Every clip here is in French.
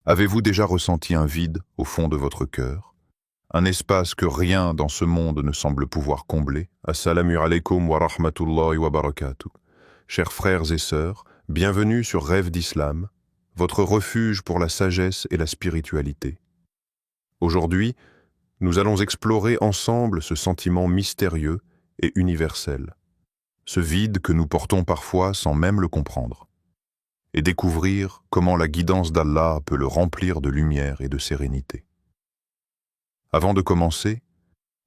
Avez-vous déjà ressenti un vide au fond de votre cœur? Un espace que rien dans ce monde ne semble pouvoir combler? Assalamu alaikum wa rahmatullahi wa barakatuh. Chers frères et sœurs, bienvenue sur Rêve d'Islam, votre refuge pour la sagesse et la spiritualité. Aujourd'hui, nous allons explorer ensemble ce sentiment mystérieux et universel, ce vide que nous portons parfois sans même le comprendre, et découvrir comment la guidance d'Allah peut le remplir de lumière et de sérénité. Avant de commencer,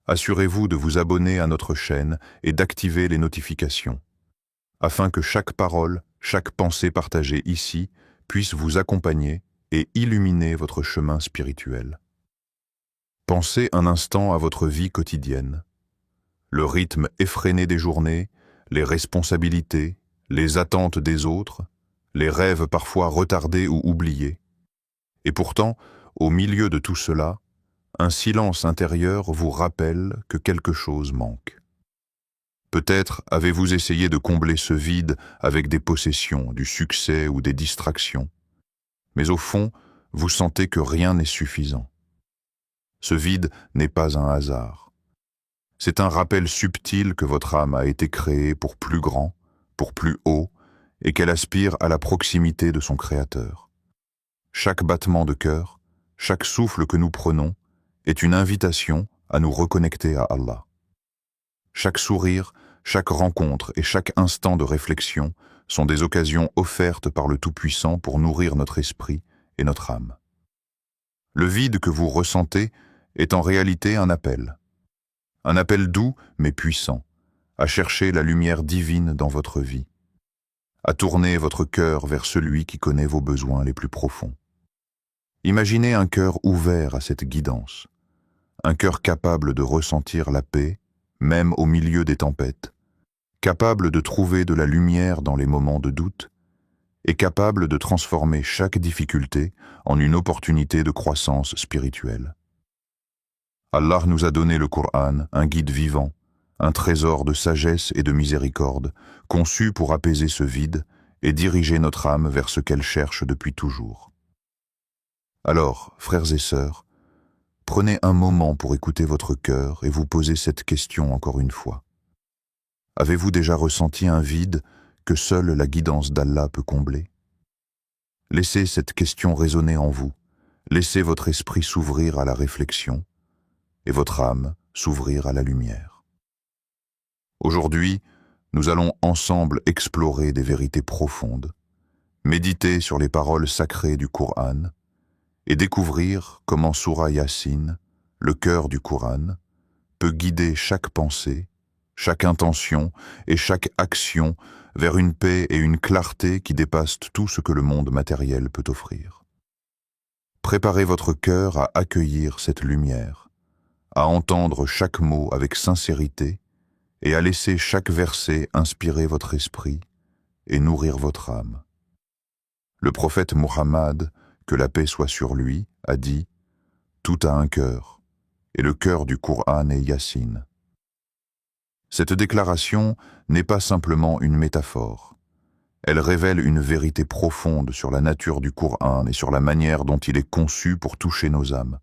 assurez-vous de vous abonner à notre chaîne et d'activer les notifications, afin que chaque parole, chaque pensée partagée ici puisse vous accompagner et illuminer votre chemin spirituel. Pensez un instant à votre vie quotidienne, le rythme effréné des journées, les responsabilités, les attentes des autres, les rêves parfois retardés ou oubliés. Et pourtant, au milieu de tout cela, un silence intérieur vous rappelle que quelque chose manque. Peut-être avez-vous essayé de combler ce vide avec des possessions, du succès ou des distractions, mais au fond, vous sentez que rien n'est suffisant. Ce vide n'est pas un hasard. C'est un rappel subtil que votre âme a été créée pour plus grand, pour plus haut, et qu'elle aspire à la proximité de son Créateur. Chaque battement de cœur, chaque souffle que nous prenons, est une invitation à nous reconnecter à Allah. Chaque sourire, chaque rencontre et chaque instant de réflexion sont des occasions offertes par le Tout-Puissant pour nourrir notre esprit et notre âme. Le vide que vous ressentez est en réalité un appel doux mais puissant, à chercher la lumière divine dans votre vie, à tourner votre cœur vers celui qui connaît vos besoins les plus profonds. Imaginez un cœur ouvert à cette guidance, un cœur capable de ressentir la paix, même au milieu des tempêtes, capable de trouver de la lumière dans les moments de doute, et capable de transformer chaque difficulté en une opportunité de croissance spirituelle. Allah nous a donné le Coran, un guide vivant, un trésor de sagesse et de miséricorde, conçu pour apaiser ce vide et diriger notre âme vers ce qu'elle cherche depuis toujours. Alors, frères et sœurs, prenez un moment pour écouter votre cœur et vous poser cette question encore une fois. Avez-vous déjà ressenti un vide que seule la guidance d'Allah peut combler? Laissez cette question résonner en vous, laissez votre esprit s'ouvrir à la réflexion et votre âme s'ouvrir à la lumière. Aujourd'hui, nous allons ensemble explorer des vérités profondes, méditer sur les paroles sacrées du Coran et découvrir comment Soura Yassine, le cœur du Coran, peut guider chaque pensée, chaque intention et chaque action vers une paix et une clarté qui dépassent tout ce que le monde matériel peut offrir. Préparez votre cœur à accueillir cette lumière, à entendre chaque mot avec sincérité et à laisser chaque verset inspirer votre esprit et nourrir votre âme. Le prophète Muhammad, que la paix soit sur lui, a dit « Tout a un cœur, et le cœur du Coran est Yassine ». Cette déclaration n'est pas simplement une métaphore. Elle révèle une vérité profonde sur la nature du Coran et sur la manière dont il est conçu pour toucher nos âmes.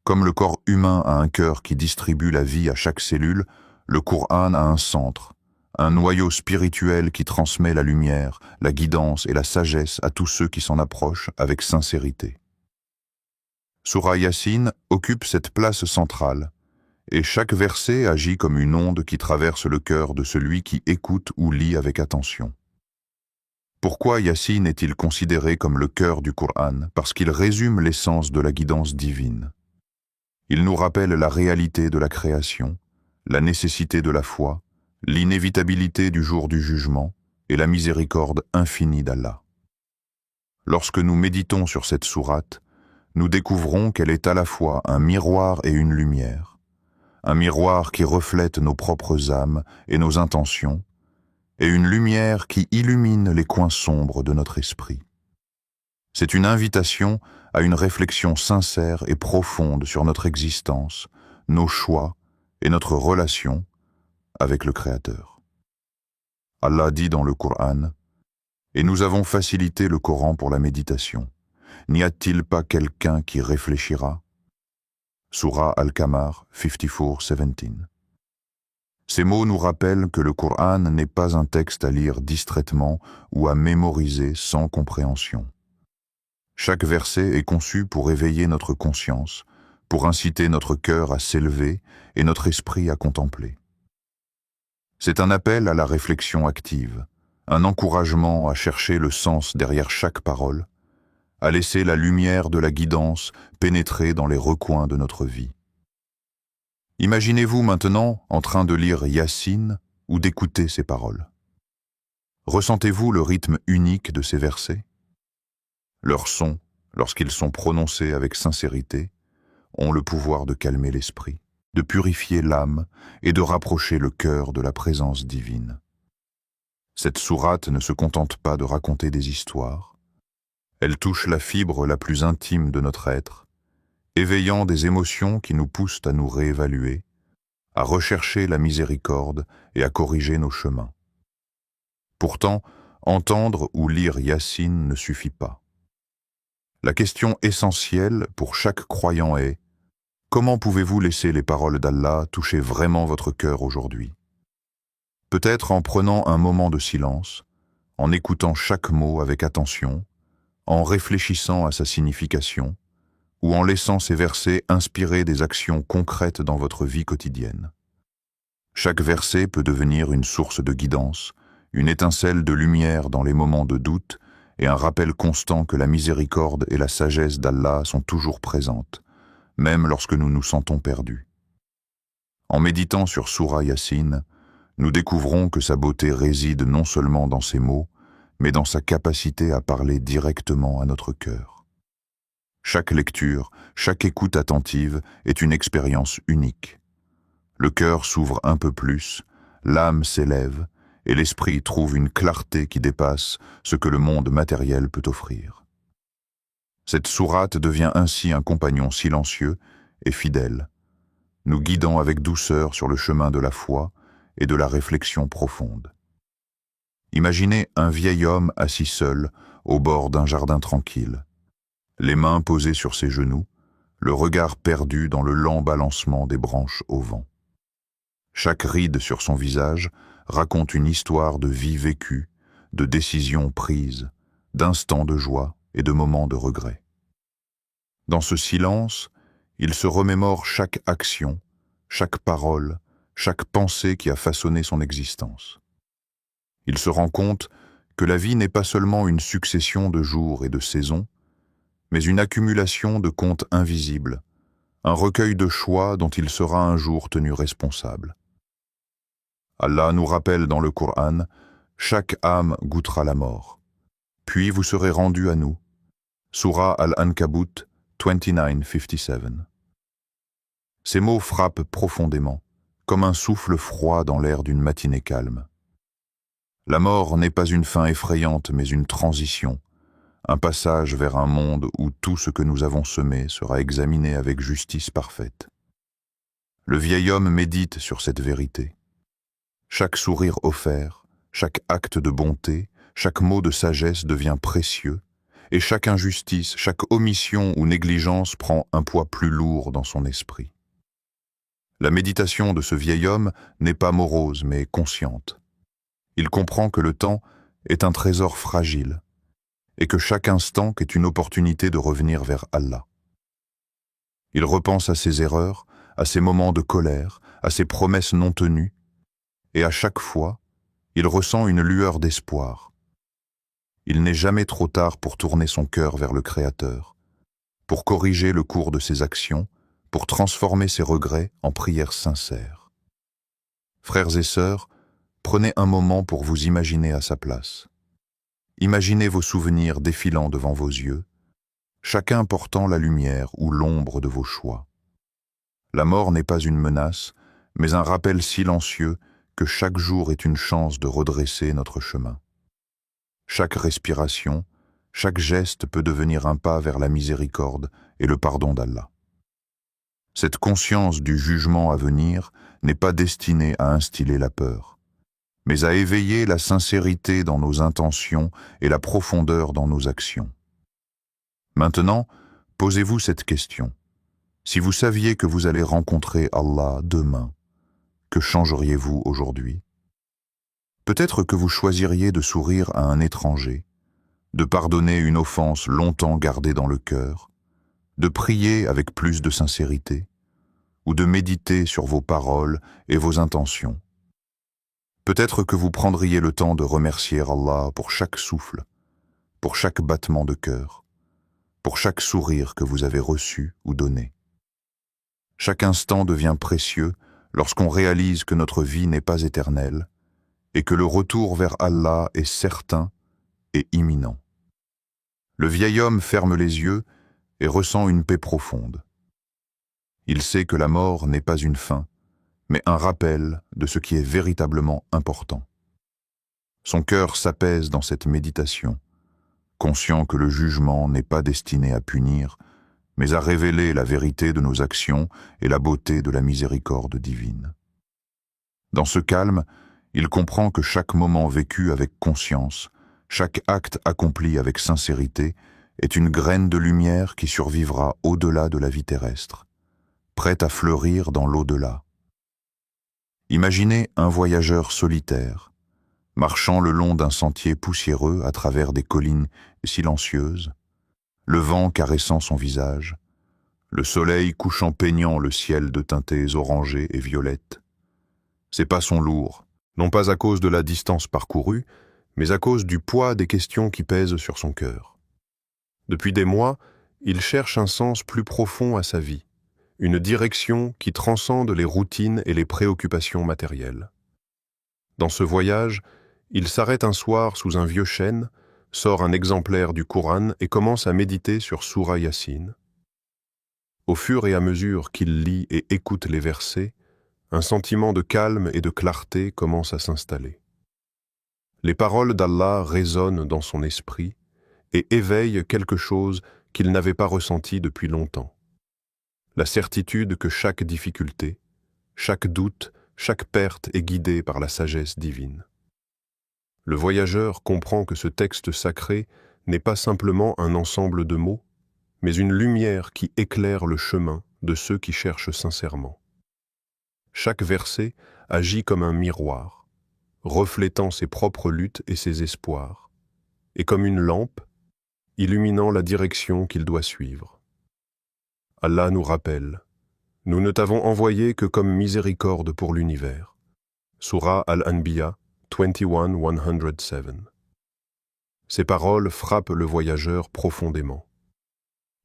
Comme le corps humain a un cœur qui distribue la vie à chaque cellule, le Coran a un centre, un noyau spirituel qui transmet la lumière, la guidance et la sagesse à tous ceux qui s'en approchent avec sincérité. Soura Yassine occupe cette place centrale, et chaque verset agit comme une onde qui traverse le cœur de celui qui écoute ou lit avec attention. Pourquoi Yassine est-il considéré comme le cœur du Coran? Parce qu'il résume l'essence de la guidance divine. Il nous rappelle la réalité de la création, la nécessité de la foi, l'inévitabilité du jour du jugement et la miséricorde infinie d'Allah. Lorsque nous méditons sur cette sourate, nous découvrons qu'elle est à la fois un miroir et une lumière, un miroir qui reflète nos propres âmes et nos intentions, et une lumière qui illumine les coins sombres de notre esprit. C'est une invitation à une réflexion sincère et profonde sur notre existence, nos choix et notre relation avec le Créateur. Allah dit dans le Coran « Et nous avons facilité le Coran pour la méditation. N'y a-t-il pas quelqu'un qui réfléchira? Surah Al-Qamar 54:17. Ces mots nous rappellent que le Coran n'est pas un texte à lire distraitement ou à mémoriser sans compréhension. Chaque verset est conçu pour éveiller notre conscience, pour inciter notre cœur à s'élever et notre esprit à contempler. C'est un appel à la réflexion active, un encouragement à chercher le sens derrière chaque parole, à laisser la lumière de la guidance pénétrer dans les recoins de notre vie. Imaginez-vous maintenant en train de lire Yassine ou d'écouter ces paroles. Ressentez-vous le rythme unique de ces versets? Leurs sons, lorsqu'ils sont prononcés avec sincérité, ont le pouvoir de calmer l'esprit, de purifier l'âme et de rapprocher le cœur de la présence divine. Cette sourate ne se contente pas de raconter des histoires. Elle touche la fibre la plus intime de notre être, éveillant des émotions qui nous poussent à nous réévaluer, à rechercher la miséricorde et à corriger nos chemins. Pourtant, entendre ou lire Yassine ne suffit pas. La question essentielle pour chaque croyant est: comment pouvez-vous laisser les paroles d'Allah toucher vraiment votre cœur aujourd'hui? Peut-être en prenant un moment de silence, en écoutant chaque mot avec attention, en réfléchissant à sa signification, ou en laissant ces versets inspirer des actions concrètes dans votre vie quotidienne. Chaque verset peut devenir une source de guidance, une étincelle de lumière dans les moments de doute et un rappel constant que la miséricorde et la sagesse d'Allah sont toujours présentes, même lorsque nous nous sentons perdus. En méditant sur Surah Yassine, nous découvrons que sa beauté réside non seulement dans ses mots, mais dans sa capacité à parler directement à notre cœur. Chaque lecture, chaque écoute attentive est une expérience unique. Le cœur s'ouvre un peu plus, l'âme s'élève, et l'esprit trouve une clarté qui dépasse ce que le monde matériel peut offrir. Cette sourate devient ainsi un compagnon silencieux et fidèle, nous guidant avec douceur sur le chemin de la foi et de la réflexion profonde. Imaginez un vieil homme assis seul au bord d'un jardin tranquille, les mains posées sur ses genoux, le regard perdu dans le lent balancement des branches au vent. Chaque ride sur son visage raconte une histoire de vie vécue, de décisions prises, d'instants de joie et de moments de regret. Dans ce silence, il se remémore chaque action, chaque parole, chaque pensée qui a façonné son existence. Il se rend compte que la vie n'est pas seulement une succession de jours et de saisons, mais une accumulation de comptes invisibles, un recueil de choix dont il sera un jour tenu responsable. Allah nous rappelle dans le Coran: chaque âme goûtera la mort, puis vous serez rendus à nous. Surah Al-Ankabut 29:57. Ces mots frappent profondément, comme un souffle froid dans l'air d'une matinée calme. La mort n'est pas une fin effrayante, mais une transition, un passage vers un monde où tout ce que nous avons semé sera examiné avec justice parfaite. Le vieil homme médite sur cette vérité. Chaque sourire offert, chaque acte de bonté, chaque mot de sagesse devient précieux, et chaque injustice, chaque omission ou négligence prend un poids plus lourd dans son esprit. La méditation de ce vieil homme n'est pas morose, mais consciente. Il comprend que le temps est un trésor fragile, et que chaque instant est une opportunité de revenir vers Allah. Il repense à ses erreurs, à ses moments de colère, à ses promesses non tenues, et à chaque fois, il ressent une lueur d'espoir. Il n'est jamais trop tard pour tourner son cœur vers le Créateur, pour corriger le cours de ses actions, pour transformer ses regrets en prières sincères. Frères et sœurs, prenez un moment pour vous imaginer à sa place. Imaginez vos souvenirs défilant devant vos yeux, chacun portant la lumière ou l'ombre de vos choix. La mort n'est pas une menace, mais un rappel silencieux que chaque jour est une chance de redresser notre chemin. Chaque respiration, chaque geste peut devenir un pas vers la miséricorde et le pardon d'Allah. Cette conscience du jugement à venir n'est pas destinée à instiller la peur, mais à éveiller la sincérité dans nos intentions et la profondeur dans nos actions. Maintenant, posez-vous cette question. Si vous saviez que vous allez rencontrer Allah demain, que changeriez-vous aujourd'hui? Peut-être que vous choisiriez de sourire à un étranger, de pardonner une offense longtemps gardée dans le cœur, de prier avec plus de sincérité, ou de méditer sur vos paroles et vos intentions. Peut-être que vous prendriez le temps de remercier Allah pour chaque souffle, pour chaque battement de cœur, pour chaque sourire que vous avez reçu ou donné. Chaque instant devient précieux lorsqu'on réalise que notre vie n'est pas éternelle et que le retour vers Allah est certain et imminent. Le vieil homme ferme les yeux et ressent une paix profonde. Il sait que la mort n'est pas une fin, mais un rappel de ce qui est véritablement important. Son cœur s'apaise dans cette méditation, conscient que le jugement n'est pas destiné à punir, mais à révéler la vérité de nos actions et la beauté de la miséricorde divine. Dans ce calme, il comprend que chaque moment vécu avec conscience, chaque acte accompli avec sincérité, est une graine de lumière qui survivra au-delà de la vie terrestre, prête à fleurir dans l'au-delà. Imaginez un voyageur solitaire, marchant le long d'un sentier poussiéreux à travers des collines silencieuses, le vent caressant son visage, le soleil couchant peignant le ciel de teintes orangées et violettes. Ses pas sont lourds, non pas à cause de la distance parcourue, mais à cause du poids des questions qui pèsent sur son cœur. Depuis des mois, il cherche un sens plus profond à sa vie, une direction qui transcende les routines et les préoccupations matérielles. Dans ce voyage, il s'arrête un soir sous un vieux chêne, sort un exemplaire du Coran et commence à méditer sur Soura Yassine. Au fur et à mesure qu'il lit et écoute les versets, un sentiment de calme et de clarté commence à s'installer. Les paroles d'Allah résonnent dans son esprit et éveillent quelque chose qu'il n'avait pas ressenti depuis longtemps. La certitude que chaque difficulté, chaque doute, chaque perte est guidée par la sagesse divine. Le voyageur comprend que ce texte sacré n'est pas simplement un ensemble de mots, mais une lumière qui éclaire le chemin de ceux qui cherchent sincèrement. Chaque verset agit comme un miroir, reflétant ses propres luttes et ses espoirs, et comme une lampe, illuminant la direction qu'il doit suivre. Allah nous rappelle, « Nous ne t'avons envoyé que comme miséricorde pour l'univers. » Sourate Al-Anbiya 21:107. Ces paroles frappent le voyageur profondément.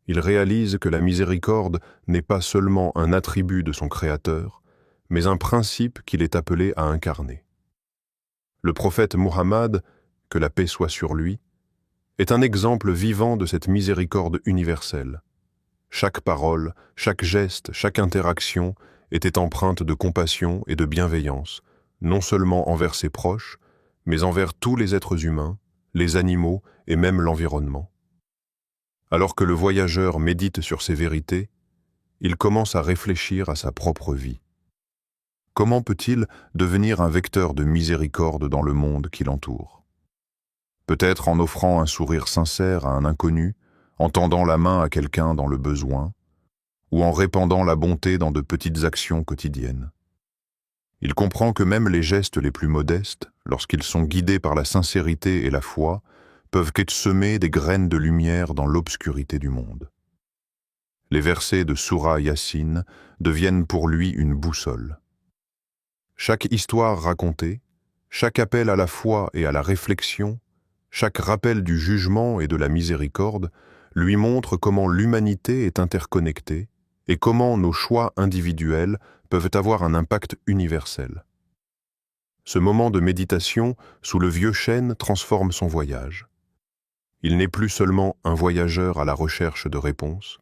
Il réalise que la miséricorde n'est pas seulement un attribut de son Créateur, mais un principe qu'il est appelé à incarner. Le prophète Muhammad, que la paix soit sur lui, est un exemple vivant de cette miséricorde universelle. Chaque parole, chaque geste, chaque interaction était empreinte de compassion et de bienveillance, non seulement envers ses proches, mais envers tous les êtres humains, les animaux et même l'environnement. Alors que le voyageur médite sur ces vérités, il commence à réfléchir à sa propre vie. Comment peut-il devenir un vecteur de miséricorde dans le monde qui l'entoure? Peut-être en offrant un sourire sincère à un inconnu, en tendant la main à quelqu'un dans le besoin, ou en répandant la bonté dans de petites actions quotidiennes. Il comprend que même les gestes les plus modestes, lorsqu'ils sont guidés par la sincérité et la foi, peuvent semer des graines de lumière dans l'obscurité du monde. Les versets de Soura Yassine deviennent pour lui une boussole. Chaque histoire racontée, chaque appel à la foi et à la réflexion, chaque rappel du jugement et de la miséricorde lui montre comment l'humanité est interconnectée et comment nos choix individuels peuvent avoir un impact universel. Ce moment de méditation sous le vieux chêne transforme son voyage. Il n'est plus seulement un voyageur à la recherche de réponses,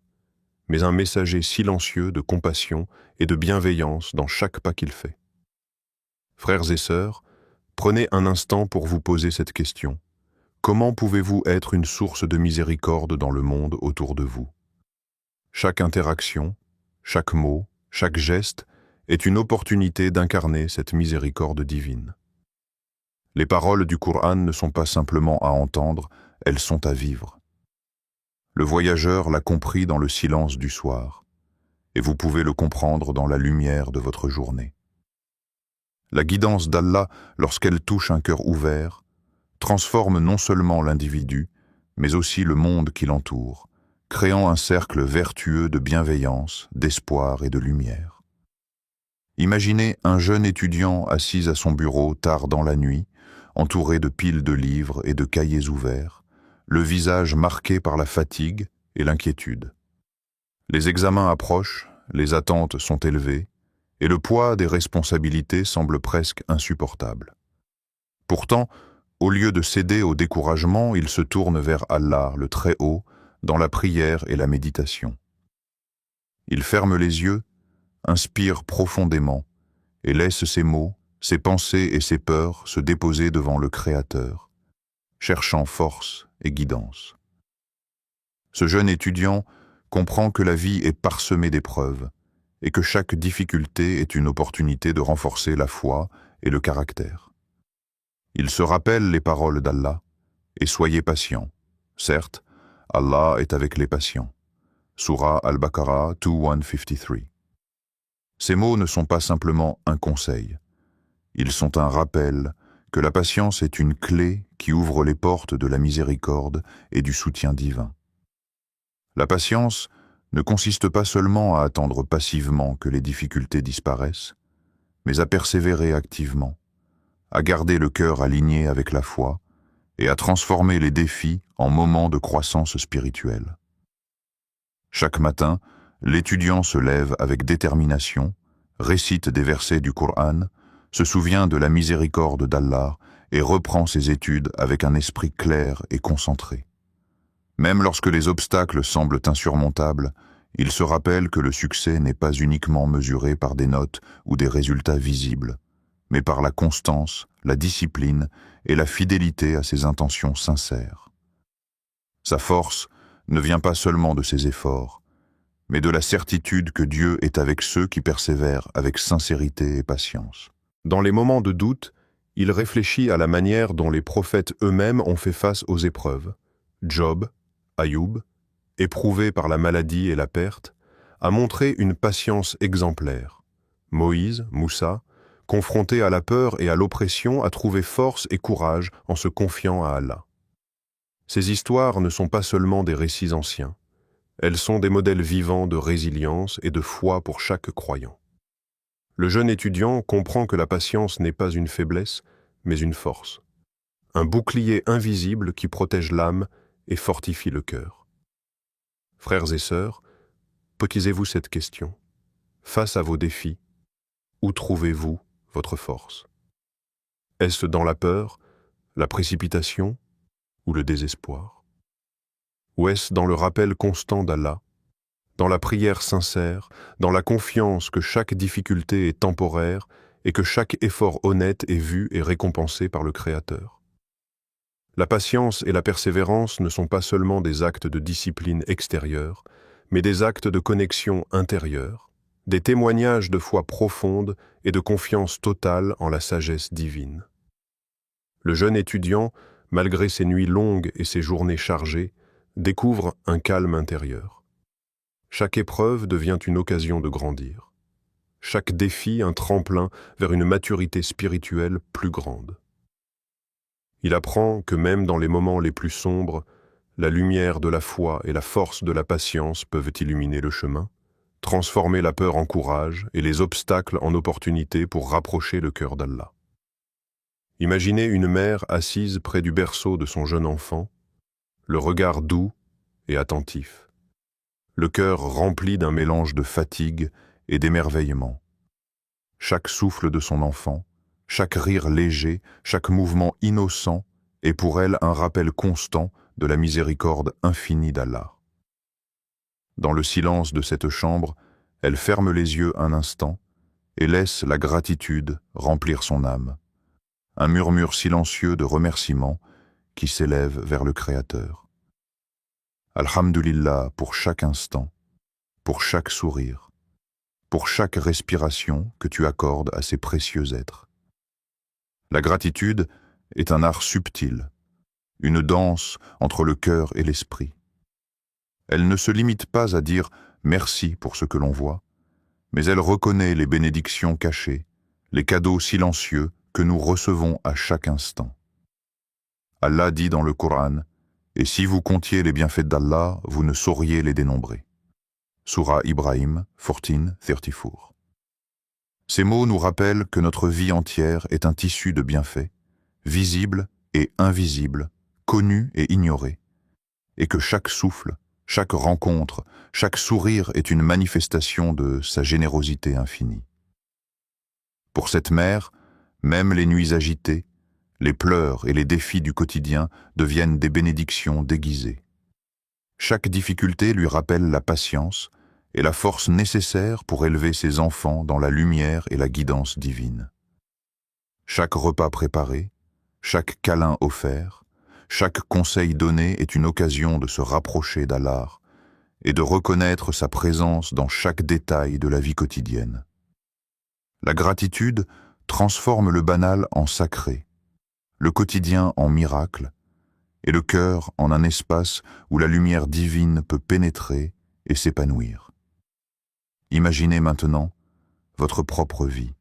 mais un messager silencieux de compassion et de bienveillance dans chaque pas qu'il fait. Frères et sœurs, prenez un instant pour vous poser cette question. Comment pouvez-vous être une source de miséricorde dans le monde autour de vous? Chaque interaction, chaque mot, chaque geste est une opportunité d'incarner cette miséricorde divine. Les paroles du Coran ne sont pas simplement à entendre, elles sont à vivre. Le voyageur l'a compris dans le silence du soir, et vous pouvez le comprendre dans la lumière de votre journée. La guidance d'Allah, lorsqu'elle touche un cœur ouvert, transforme non seulement l'individu, mais aussi le monde qui l'entoure, créant un cercle vertueux de bienveillance, d'espoir et de lumière. Imaginez un jeune étudiant assis à son bureau tard dans la nuit, entouré de piles de livres et de cahiers ouverts, le visage marqué par la fatigue et l'inquiétude. Les examens approchent, les attentes sont élevées, et le poids des responsabilités semble presque insupportable. Pourtant, au lieu de céder au découragement, il se tourne vers Allah, le Très-Haut, dans la prière et la méditation. Il ferme les yeux, inspire profondément, et laisse ses mots, ses pensées et ses peurs se déposer devant le Créateur, cherchant force et guidance. Ce jeune étudiant comprend que la vie est parsemée d'épreuves et que chaque difficulté est une opportunité de renforcer la foi et le caractère. Il se rappelle les paroles d'Allah et soyez patients. Certes, Allah est avec les patients. Surah Al-Baqarah 2153. Ces mots ne sont pas simplement un conseil. Ils sont un rappel que la patience est une clé qui ouvre les portes de la miséricorde et du soutien divin. La patience ne consiste pas seulement à attendre passivement que les difficultés disparaissent, mais à persévérer activement, à garder le cœur aligné avec la foi et à transformer les défis en moments de croissance spirituelle. Chaque matin, l'étudiant se lève avec détermination, récite des versets du Coran, se souvient de la miséricorde d'Allah et reprend ses études avec un esprit clair et concentré. Même lorsque les obstacles semblent insurmontables, il se rappelle que le succès n'est pas uniquement mesuré par des notes ou des résultats visibles, mais par la constance, la discipline et la fidélité à ses intentions sincères. Sa force ne vient pas seulement de ses efforts, mais de la certitude que Dieu est avec ceux qui persévèrent avec sincérité et patience. Dans les moments de doute, il réfléchit à la manière dont les prophètes eux-mêmes ont fait face aux épreuves. Job, Ayoub, éprouvé par la maladie et la perte, a montré une patience exemplaire. Moïse, Moussa, confronté à la peur et à l'oppression, a trouvé force et courage en se confiant à Allah. Ces histoires ne sont pas seulement des récits anciens, elles sont des modèles vivants de résilience et de foi pour chaque croyant. Le jeune étudiant comprend que la patience n'est pas une faiblesse, mais une force. Un bouclier invisible qui protège l'âme et fortifie le cœur. Frères et sœurs, posez-vous cette question. Face à vos défis, où trouvez-vous votre force? Est-ce dans la peur, la précipitation ou le désespoir? Ou est-ce dans le rappel constant d'Allah, dans la prière sincère, dans la confiance que chaque difficulté est temporaire et que chaque effort honnête est vu et récompensé par le Créateur? La patience et la persévérance ne sont pas seulement des actes de discipline extérieure, mais des actes de connexion intérieure, des témoignages de foi profonde et de confiance totale en la sagesse divine. Le jeune étudiant, malgré ses nuits longues et ses journées chargées, découvre un calme intérieur. Chaque épreuve devient une occasion de grandir. Chaque défi un tremplin vers une maturité spirituelle plus grande. Il apprend que même dans les moments les plus sombres, la lumière de la foi et la force de la patience peuvent illuminer le chemin, transformer la peur en courage et les obstacles en opportunités pour rapprocher le cœur d'Allah. Imaginez une mère assise près du berceau de son jeune enfant, le regard doux et attentif, le cœur rempli d'un mélange de fatigue et d'émerveillement. Chaque souffle de son enfant, chaque rire léger, chaque mouvement innocent est pour elle un rappel constant de la miséricorde infinie d'Allah. Dans le silence de cette chambre, elle ferme les yeux un instant et laisse la gratitude remplir son âme. Un murmure silencieux de remerciement qui s'élève vers le Créateur. Alhamdulillah pour chaque instant, pour chaque sourire, pour chaque respiration que tu accordes à ces précieux êtres. La gratitude est un art subtil, une danse entre le cœur et l'esprit. Elle ne se limite pas à dire « merci pour ce que l'on voit », mais elle reconnaît les bénédictions cachées, les cadeaux silencieux que nous recevons à chaque instant. Allah dit dans le Coran « Et si vous comptiez les bienfaits d'Allah, vous ne sauriez les dénombrer ». Sourate Ibrahim 14:34. Ces mots nous rappellent que notre vie entière est un tissu de bienfaits, visibles et invisibles, connus et ignorés, et que chaque souffle, chaque rencontre, chaque sourire est une manifestation de sa générosité infinie. Pour cette mère, même les nuits agitées, les pleurs et les défis du quotidien deviennent des bénédictions déguisées. Chaque difficulté lui rappelle la patience et la force nécessaire pour élever ses enfants dans la lumière et la guidance divine. Chaque repas préparé, chaque câlin offert, chaque conseil donné est une occasion de se rapprocher d'Allah et de reconnaître sa présence dans chaque détail de la vie quotidienne. La gratitude transforme le banal en sacré, le quotidien en miracle, et le cœur en un espace où la lumière divine peut pénétrer et s'épanouir. Imaginez maintenant votre propre vie.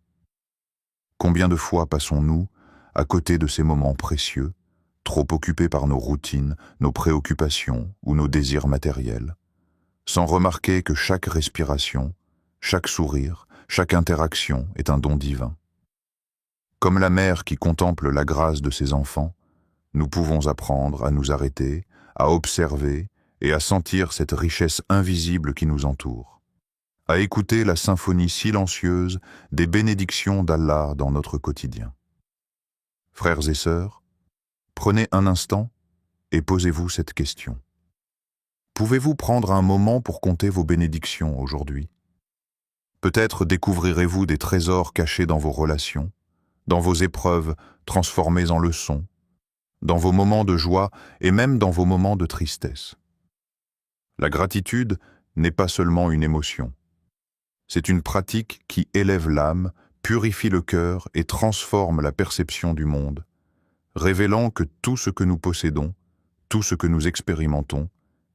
Combien de fois passons-nous à côté de ces moments précieux, trop occupés par nos routines, nos préoccupations ou nos désirs matériels, sans remarquer que chaque respiration, chaque sourire, chaque interaction est un don divin. Comme la mère qui contemple la grâce de ses enfants, nous pouvons apprendre à nous arrêter, à observer et à sentir cette richesse invisible qui nous entoure, à écouter la symphonie silencieuse des bénédictions d'Allah dans notre quotidien. Frères et sœurs, prenez un instant et posez-vous cette question. Pouvez-vous prendre un moment pour compter vos bénédictions aujourd'hui? Peut-être découvrirez-vous des trésors cachés dans vos relations, dans vos épreuves transformées en leçons, dans vos moments de joie et même dans vos moments de tristesse. La gratitude n'est pas seulement une émotion. C'est une pratique qui élève l'âme, purifie le cœur et transforme la perception du monde, révélant que tout ce que nous possédons, tout ce que nous expérimentons,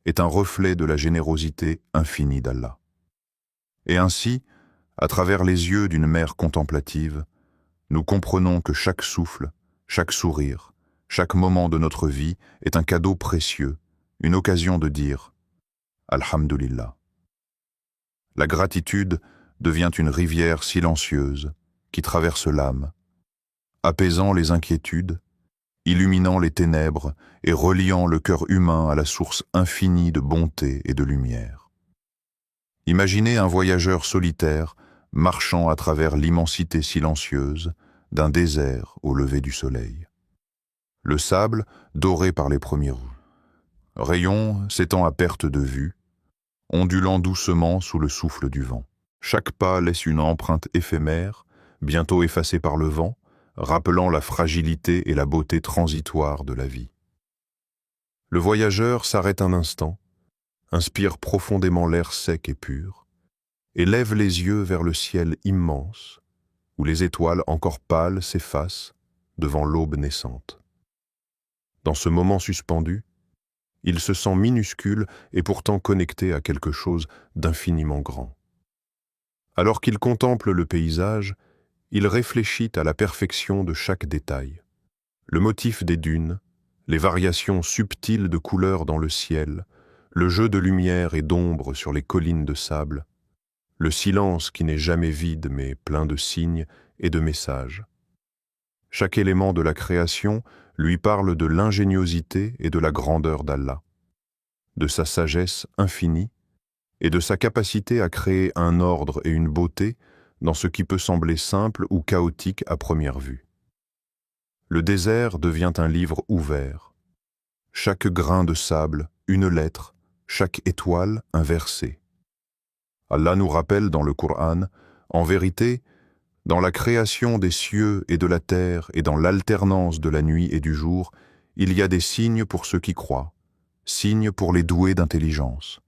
est un reflet de la générosité infinie d'Allah. Et ainsi, à travers les yeux d'une mère contemplative, nous comprenons que chaque souffle, chaque sourire, chaque moment de notre vie est un cadeau précieux, une occasion de dire « Alhamdulillah ». La gratitude devient une rivière silencieuse qui traverse l'âme, apaisant les inquiétudes, illuminant les ténèbres et reliant le cœur humain à la source infinie de bonté et de lumière. Imaginez un voyageur solitaire marchant à travers l'immensité silencieuse d'un désert au lever du soleil. Le sable, doré par les premiers rayons, s'étend à perte de vue, ondulant doucement sous le souffle du vent. Chaque pas laisse une empreinte éphémère, bientôt effacée par le vent, rappelant la fragilité et la beauté transitoire de la vie. Le voyageur s'arrête un instant, inspire profondément l'air sec et pur, et lève les yeux vers le ciel immense, où les étoiles encore pâles s'effacent devant l'aube naissante. Dans ce moment suspendu, il se sent minuscule et pourtant connecté à quelque chose d'infiniment grand. Alors qu'il contemple le paysage, il réfléchit à la perfection de chaque détail. Le motif des dunes, les variations subtiles de couleurs dans le ciel, le jeu de lumière et d'ombre sur les collines de sable, le silence qui n'est jamais vide mais plein de signes et de messages. Chaque élément de la création lui parle de l'ingéniosité et de la grandeur d'Allah, de sa sagesse infinie et de sa capacité à créer un ordre et une beauté dans ce qui peut sembler simple ou chaotique à première vue. Le désert devient un livre ouvert. Chaque grain de sable, une lettre, chaque étoile, un verset. Allah nous rappelle dans le Coran, en vérité, dans la création des cieux et de la terre et dans l'alternance de la nuit et du jour, il y a des signes pour ceux qui croient, signes pour les doués d'intelligence.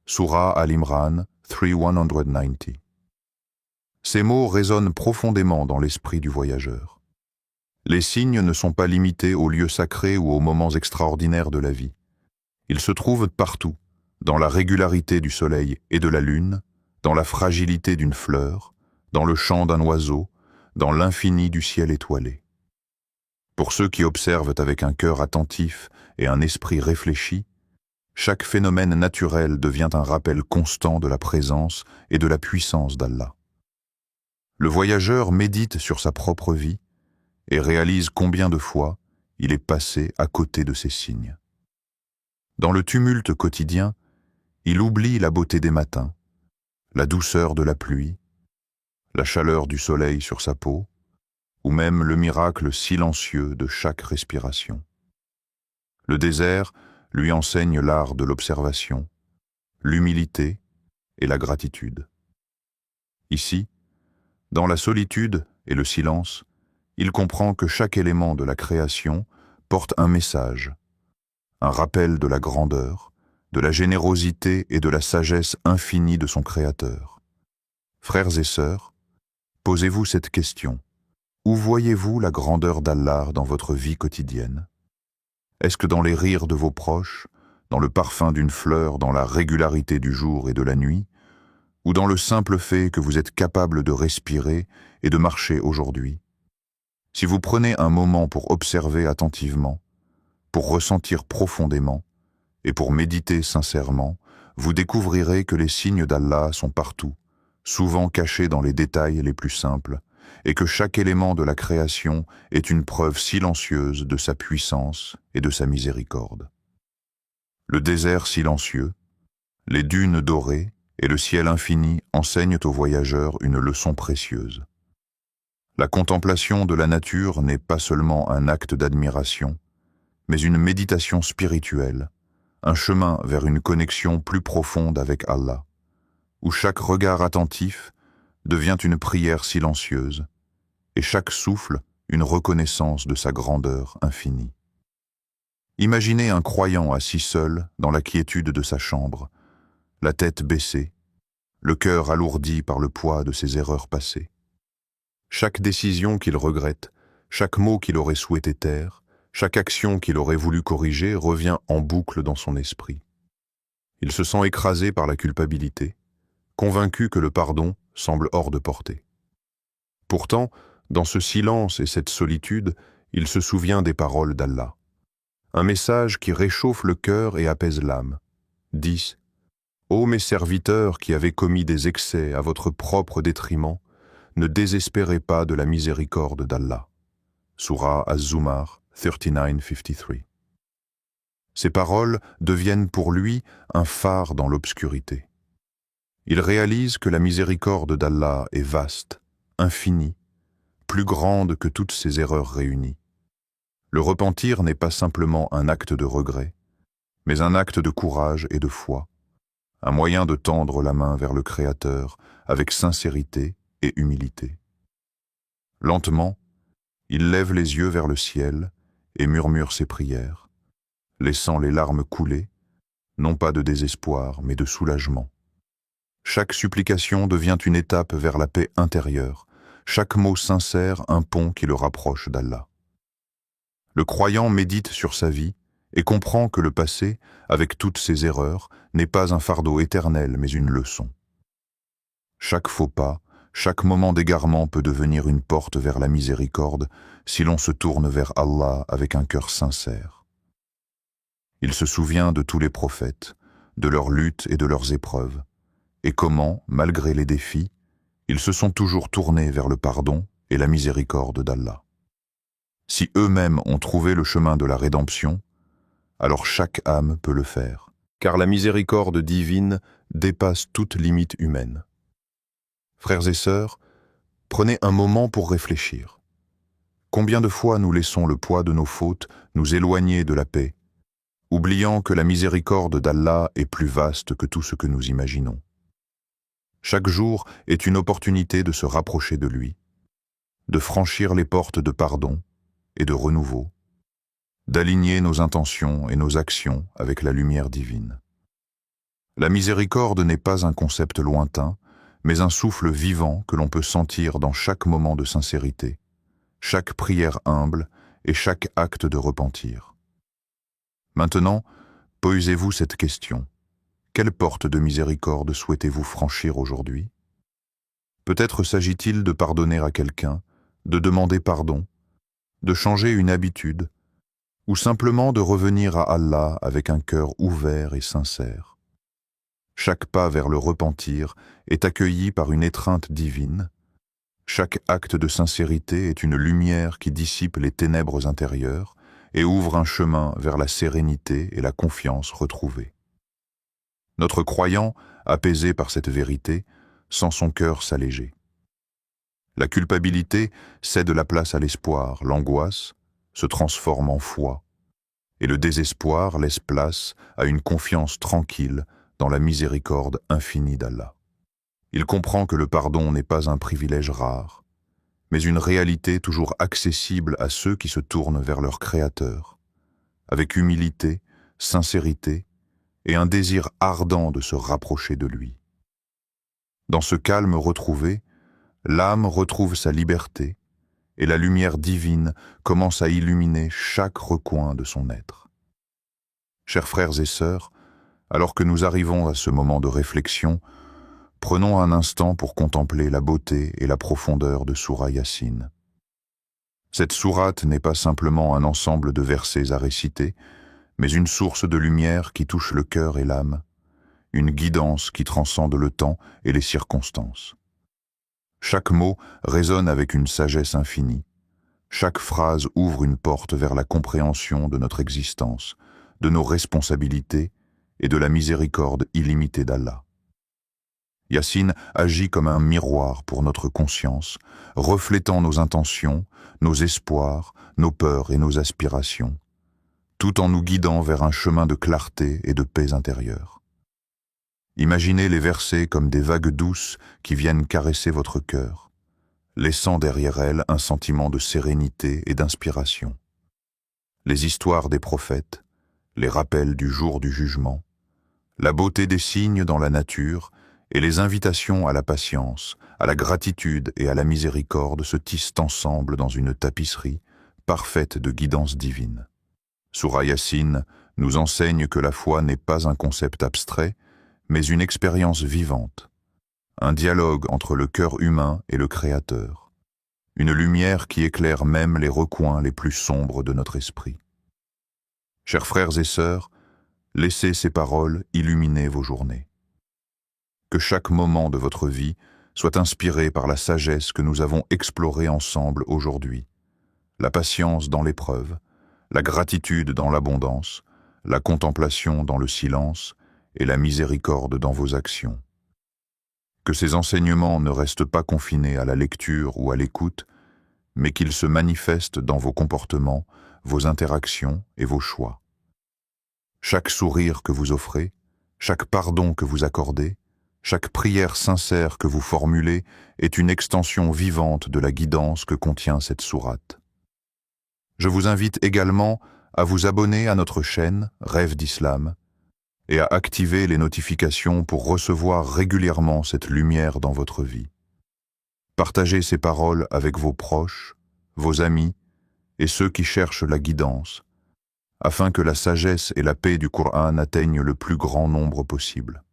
Sourate Al-Imran 3:190. Ces mots résonnent profondément dans l'esprit du voyageur. Les signes ne sont pas limités aux lieux sacrés ou aux moments extraordinaires de la vie. Ils se trouvent partout, dans la régularité du soleil et de la lune, dans la fragilité d'une fleur, dans le chant d'un oiseau, dans l'infini du ciel étoilé. Pour ceux qui observent avec un cœur attentif et un esprit réfléchi, chaque phénomène naturel devient un rappel constant de la présence et de la puissance d'Allah. Le voyageur médite sur sa propre vie et réalise combien de fois il est passé à côté de ces signes. Dans le tumulte quotidien, il oublie la beauté des matins, la douceur de la pluie, la chaleur du soleil sur sa peau, ou même le miracle silencieux de chaque respiration. Le désert lui enseigne l'art de l'observation, l'humilité et la gratitude. Ici, dans la solitude et le silence, il comprend que chaque élément de la création porte un message, un rappel de la grandeur, de la générosité et de la sagesse infinie de son Créateur. Frères et sœurs, posez-vous cette question. Où voyez-vous la grandeur d'Allah dans votre vie quotidienne? Est-ce que dans les rires de vos proches, dans le parfum d'une fleur, dans la régularité du jour et de la nuit, ou dans le simple fait que vous êtes capable de respirer et de marcher aujourd'hui? Si vous prenez un moment pour observer attentivement, pour ressentir profondément et pour méditer sincèrement, vous découvrirez que les signes d'Allah sont partout, souvent cachés dans les détails les plus simples, et que chaque élément de la création est une preuve silencieuse de sa puissance et de sa miséricorde. Le désert silencieux, les dunes dorées et le ciel infini enseignent aux voyageurs une leçon précieuse. La contemplation de la nature n'est pas seulement un acte d'admiration, mais une méditation spirituelle, un chemin vers une connexion plus profonde avec Allah, où chaque regard attentif devient une prière silencieuse, et chaque souffle une reconnaissance de sa grandeur infinie. Imaginez un croyant assis seul dans la quiétude de sa chambre, la tête baissée, le cœur alourdi par le poids de ses erreurs passées. Chaque décision qu'il regrette, chaque mot qu'il aurait souhaité taire, chaque action qu'il aurait voulu corriger revient en boucle dans son esprit. Il se sent écrasé par la culpabilité, convaincu que le pardon semble hors de portée. Pourtant, dans ce silence et cette solitude, il se souvient des paroles d'Allah. Un message qui réchauffe le cœur et apaise l'âme. 10. Ô mes serviteurs qui avez commis des excès à votre propre détriment, ne désespérez pas de la miséricorde d'Allah. Sourate Az-Zumar 39:53. Ces paroles deviennent pour lui un phare dans l'obscurité. Il réalise que la miséricorde d'Allah est vaste, infinie, plus grande que toutes ses erreurs réunies. Le repentir n'est pas simplement un acte de regret, mais un acte de courage et de foi, un moyen de tendre la main vers le Créateur avec sincérité et humilité. Lentement, il lève les yeux vers le ciel et murmure ses prières, laissant les larmes couler, non pas de désespoir, mais de soulagement. Chaque supplication devient une étape vers la paix intérieure, chaque mot sincère un pont qui le rapproche d'Allah. Le croyant médite sur sa vie et comprend que le passé, avec toutes ses erreurs, n'est pas un fardeau éternel mais une leçon. Chaque faux pas, chaque moment d'égarement peut devenir une porte vers la miséricorde si l'on se tourne vers Allah avec un cœur sincère. Il se souvient de tous les prophètes, de leurs luttes et de leurs épreuves, et comment, malgré les défis, ils se sont toujours tournés vers le pardon et la miséricorde d'Allah. Si eux-mêmes ont trouvé le chemin de la rédemption, alors chaque âme peut le faire, car la miséricorde divine dépasse toute limite humaine. Frères et sœurs, prenez un moment pour réfléchir. Combien de fois nous laissons le poids de nos fautes nous éloigner de la paix, oubliant que la miséricorde d'Allah est plus vaste que tout ce que nous imaginons. Chaque jour est une opportunité de se rapprocher de lui, de franchir les portes de pardon et de renouveau, d'aligner nos intentions et nos actions avec la lumière divine. La miséricorde n'est pas un concept lointain, mais un souffle vivant que l'on peut sentir dans chaque moment de sincérité, chaque prière humble et chaque acte de repentir. Maintenant, posez-vous cette question. Quelle porte de miséricorde souhaitez-vous franchir aujourd'hui? Peut-être s'agit-il de pardonner à quelqu'un, de demander pardon, de changer une habitude, ou simplement de revenir à Allah avec un cœur ouvert et sincère. Chaque pas vers le repentir est accueilli par une étreinte divine. Chaque acte de sincérité est une lumière qui dissipe les ténèbres intérieures et ouvre un chemin vers la sérénité et la confiance retrouvée. Notre croyant, apaisé par cette vérité, sent son cœur s'alléger. La culpabilité cède la place à l'espoir, l'angoisse se transforme en foi, et le désespoir laisse place à une confiance tranquille dans la miséricorde infinie d'Allah. Il comprend que le pardon n'est pas un privilège rare, mais une réalité toujours accessible à ceux qui se tournent vers leur Créateur, avec humilité, sincérité et un désir ardent de se rapprocher de lui. Dans ce calme retrouvé, l'âme retrouve sa liberté et la lumière divine commence à illuminer chaque recoin de son être. Chers frères et sœurs, alors que nous arrivons à ce moment de réflexion, prenons un instant pour contempler la beauté et la profondeur de Sourate Yassine. Cette sourate n'est pas simplement un ensemble de versets à réciter, mais une source de lumière qui touche le cœur et l'âme, une guidance qui transcende le temps et les circonstances. Chaque mot résonne avec une sagesse infinie. Chaque phrase ouvre une porte vers la compréhension de notre existence, de nos responsabilités et de la miséricorde illimitée d'Allah. Yassine agit comme un miroir pour notre conscience, reflétant nos intentions, nos espoirs, nos peurs et nos aspirations, tout en nous guidant vers un chemin de clarté et de paix intérieure. Imaginez les versets comme des vagues douces qui viennent caresser votre cœur, laissant derrière elles un sentiment de sérénité et d'inspiration. Les histoires des prophètes, les rappels du jour du jugement, la beauté des signes dans la nature et les invitations à la patience, à la gratitude et à la miséricorde se tissent ensemble dans une tapisserie parfaite de guidance divine. Sourate Yassine nous enseigne que la foi n'est pas un concept abstrait, mais une expérience vivante, un dialogue entre le cœur humain et le Créateur, une lumière qui éclaire même les recoins les plus sombres de notre esprit. Chers frères et sœurs, laissez ces paroles illuminer vos journées. Que chaque moment de votre vie soit inspiré par la sagesse que nous avons explorée ensemble aujourd'hui, la patience dans l'épreuve, la gratitude dans l'abondance, la contemplation dans le silence et la miséricorde dans vos actions. Que ces enseignements ne restent pas confinés à la lecture ou à l'écoute, mais qu'ils se manifestent dans vos comportements, vos interactions et vos choix. Chaque sourire que vous offrez, chaque pardon que vous accordez, chaque prière sincère que vous formulez est une extension vivante de la guidance que contient cette sourate. Je vous invite également à vous abonner à notre chaîne Rêve d'Islam et à activer les notifications pour recevoir régulièrement cette lumière dans votre vie. Partagez ces paroles avec vos proches, vos amis et ceux qui cherchent la guidance, afin que la sagesse et la paix du Coran atteignent le plus grand nombre possible.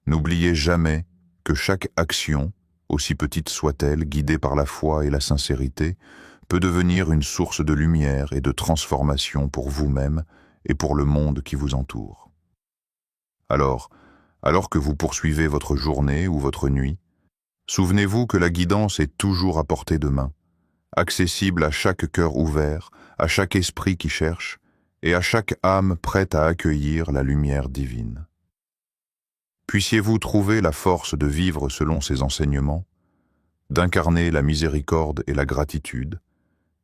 N'oubliez jamais que chaque action, aussi petite soit-elle, guidée par la foi et la sincérité, peut devenir une source de lumière et de transformation pour vous-même et pour le monde qui vous entoure. Alors que vous poursuivez votre journée ou votre nuit, souvenez-vous que la guidance est toujours à portée de main, accessible à chaque cœur ouvert, à chaque esprit qui cherche et à chaque âme prête à accueillir la lumière divine. Puissiez-vous trouver la force de vivre selon ces enseignements, d'incarner la miséricorde et la gratitude,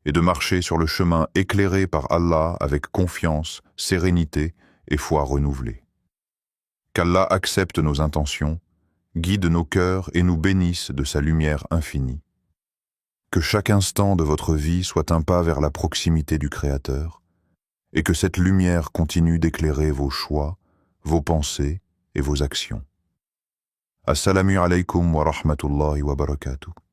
et de marcher sur le chemin éclairé par Allah avec confiance, sérénité et foi renouvelée. Qu'Allah accepte nos intentions, guide nos cœurs et nous bénisse de sa lumière infinie. Que chaque instant de votre vie soit un pas vers la proximité du Créateur, et que cette lumière continue d'éclairer vos choix, vos pensées et vos actions. Assalamu alaikum wa rahmatullahi wa barakatuh.